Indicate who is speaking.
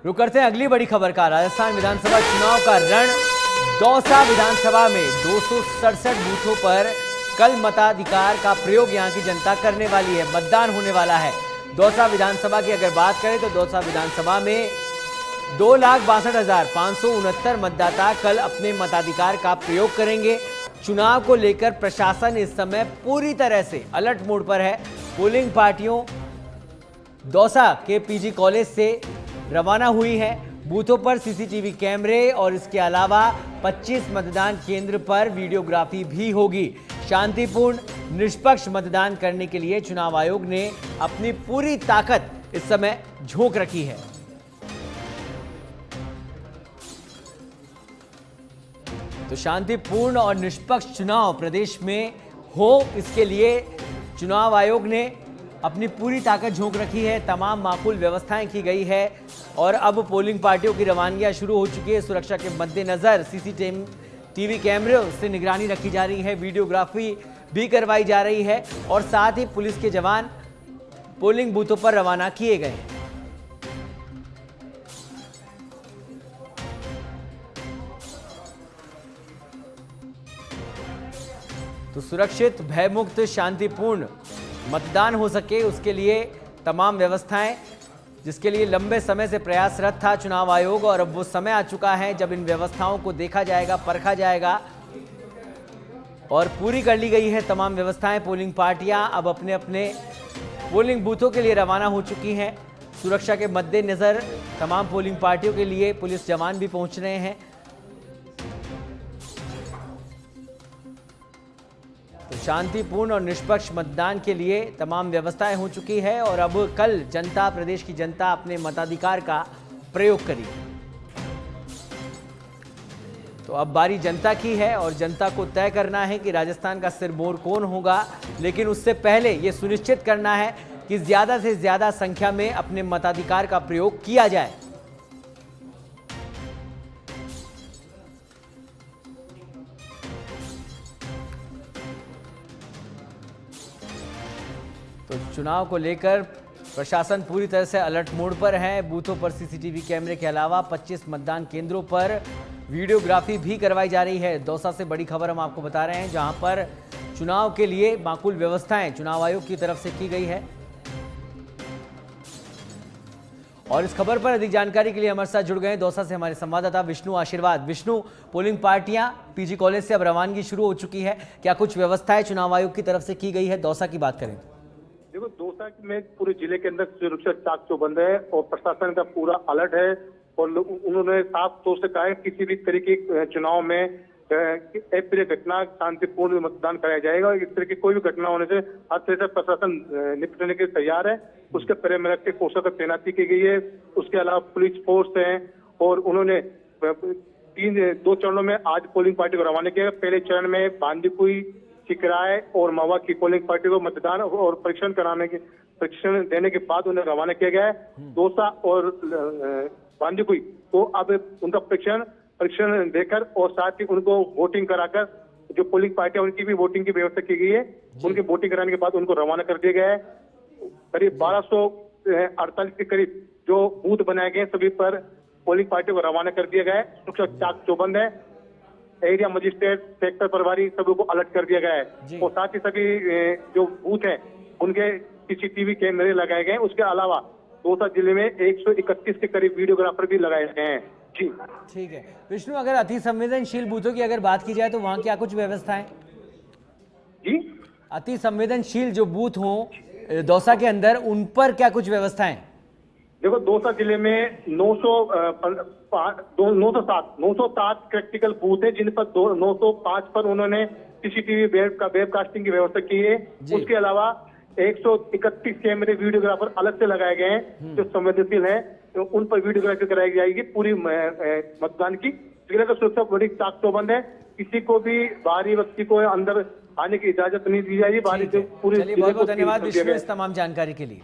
Speaker 1: रुक करते हैं अगली बड़ी खबर का। राजस्थान विधानसभा चुनाव का रण। दौसा विधानसभा में 267 बूथों पर कल मताधिकार का प्रयोग यहां की जनता करने वाली है, मतदान होने वाला है। दौसा विधानसभा की अगर बात करें तो दौसा विधानसभा में 2,62,569 मतदाता कल अपने मताधिकार का प्रयोग करेंगे। चुनाव को लेकर प्रशासन इस समय पूरी तरह से अलर्ट मोड पर है। पोलिंग पार्टियों दौसा के पीजी कॉलेज से रवाना हुई है। बूथों पर सीसीटीवी कैमरे और इसके अलावा 25 मतदान केंद्र पर वीडियोग्राफी भी होगी। शांतिपूर्ण निष्पक्ष मतदान करने के लिए चुनाव आयोग ने अपनी पूरी ताकत इस समय झोंक रखी है। तो शांतिपूर्ण और निष्पक्ष चुनाव प्रदेश में हो, इसके लिए चुनाव आयोग ने अपनी पूरी ताकत झोंक रखी है। तमाम माकूल व्यवस्थाएं की गई है और अब पोलिंग पार्टियों की रवानगियां शुरू हो चुकी है। सुरक्षा के मद्देनजर सीसीटीवी कैमरे से निगरानी रखी जा रही है, वीडियोग्राफी भी करवाई जा रही है और साथ ही पुलिस के जवान पोलिंग बूथों पर रवाना किए गए हैं। तो सुरक्षित, भयमुक्त, शांतिपूर्ण मतदान हो सके उसके लिए तमाम व्यवस्थाएं, जिसके लिए लंबे समय से प्रयासरत था चुनाव आयोग, और अब वो समय आ चुका है जब इन व्यवस्थाओं को देखा जाएगा, परखा जाएगा और पूरी कर ली गई है तमाम व्यवस्थाएं। पोलिंग पार्टियां अब अपने अपने पोलिंग बूथों के लिए रवाना हो चुकी हैं। सुरक्षा के मद्देनजर तमाम पोलिंग पार्टियों के लिए पुलिस जवान भी पहुंच रहे हैं। तो शांतिपूर्ण और निष्पक्ष मतदान के लिए तमाम व्यवस्थाएं हो चुकी है और अब कल जनता, प्रदेश की जनता अपने मताधिकार का प्रयोग करेगी। तो अब बारी जनता की है और जनता को तय करना है कि राजस्थान का सिरमौर कौन होगा, लेकिन उससे पहले यह सुनिश्चित करना है कि ज्यादा से ज्यादा संख्या में अपने मताधिकार का प्रयोग किया जाए। तो चुनाव को लेकर प्रशासन पूरी तरह से अलर्ट मोड पर है। बूथों पर सीसीटीवी कैमरे के अलावा 25 मतदान केंद्रों पर वीडियोग्राफी भी करवाई जा रही है। दौसा से बड़ी खबर हम आपको बता रहे हैं, जहां पर चुनाव के लिए माकूल व्यवस्थाएं चुनाव आयोग की तरफ से की गई है। और इस खबर पर अधिक जानकारी के लिए हमारे साथ जुड़ गए दौसा से हमारे संवाददाता विष्णु आशीर्वाद। विष्णु, पोलिंग पार्टियां पीजी कॉलेज से अब रवानगी शुरू हो चुकी है, क्या कुछ व्यवस्थाएं चुनाव आयोग की तरफ से की गई है? दौसा की बात करें।
Speaker 2: देखो, दौसा में पूरे जिले के अंदर सुरक्षा चाक चौबंद है और प्रशासन का पूरा अलर्ट है और उन्होंने साफ तौर से कहा है किसी भी तरीके के चुनाव में अप्रिय घटना शांतिपूर्ण मतदान कराया जाएगा। इस तरह की कोई भी घटना होने से हर तरह से प्रशासन निपटने के तैयार है। उसके परे में रख के फोर्सों की तैनाती की गई है। उसके अलावा पुलिस फोर्स है और उन्होंने 2 चरणों में आज पोलिंग पार्टी को रवाना किया। पहले चरण में बांदीकुई, सिकराय और मवा की पोलिंग पार्टी को मतदान और परीक्षण देने के बाद उन्हें रवाना किया गया है। दौसा और बांदीकुई तो अब उनका परीक्षण देकर और साथ ही उनको वोटिंग कराकर, जो पोलिंग पार्टी है उनकी भी वोटिंग की व्यवस्था की गई है। उनकी वोटिंग कराने के बाद उनको रवाना कर दिया गया है। करीब 1248 के करीब जो बूथ बनाए गए सभी पर पोलिंग पार्टी को रवाना कर दिया गया है। सुरक्षा चाक चौबंद है। एरिया मजिस्ट्रेट, सेक्टर प्रभारी सभी को अलर्ट कर दिया गया है और साथ ही सभी जो बूथ हैं उनके सीसीटीवी कैमरे लगाए गए हैं। उसके अलावा दौसा जिले में 131 के करीब वीडियोग्राफर भी लगाए गए हैं। जी
Speaker 1: ठीक है विष्णु, अगर अति संवेदनशील बूथों की अगर बात की जाए तो वहां क्या कुछ व्यवस्थाएं? जी, अति संवेदनशील जो बूथ हों दौसा के अंदर, उन पर क्या कुछ व्यवस्थाएं?
Speaker 2: देखो, दौसा जिले में 907 क्रिटिकल बूथ है, जिन पर 905 पर उन्होंने सीसीटीवी वेबकास्टिंग की व्यवस्था की है। उसके अलावा 131 कैमरे वीडियोग्राफर अलग से लगाए गए हैं जो संवेदनशील है, तो उन पर वीडियोग्राफी कराई जाएगी पूरी मतदान की। जिले का सुरक्षा बड़ी चाक चौबंद है। किसी को भी बाहरी व्यक्ति को अंदर आने की इजाजत नहीं दी जाएगी। बाहरी से पूरी।
Speaker 1: बहुत बहुत धन्यवाद विष्णु इस तमाम जानकारी के लिए।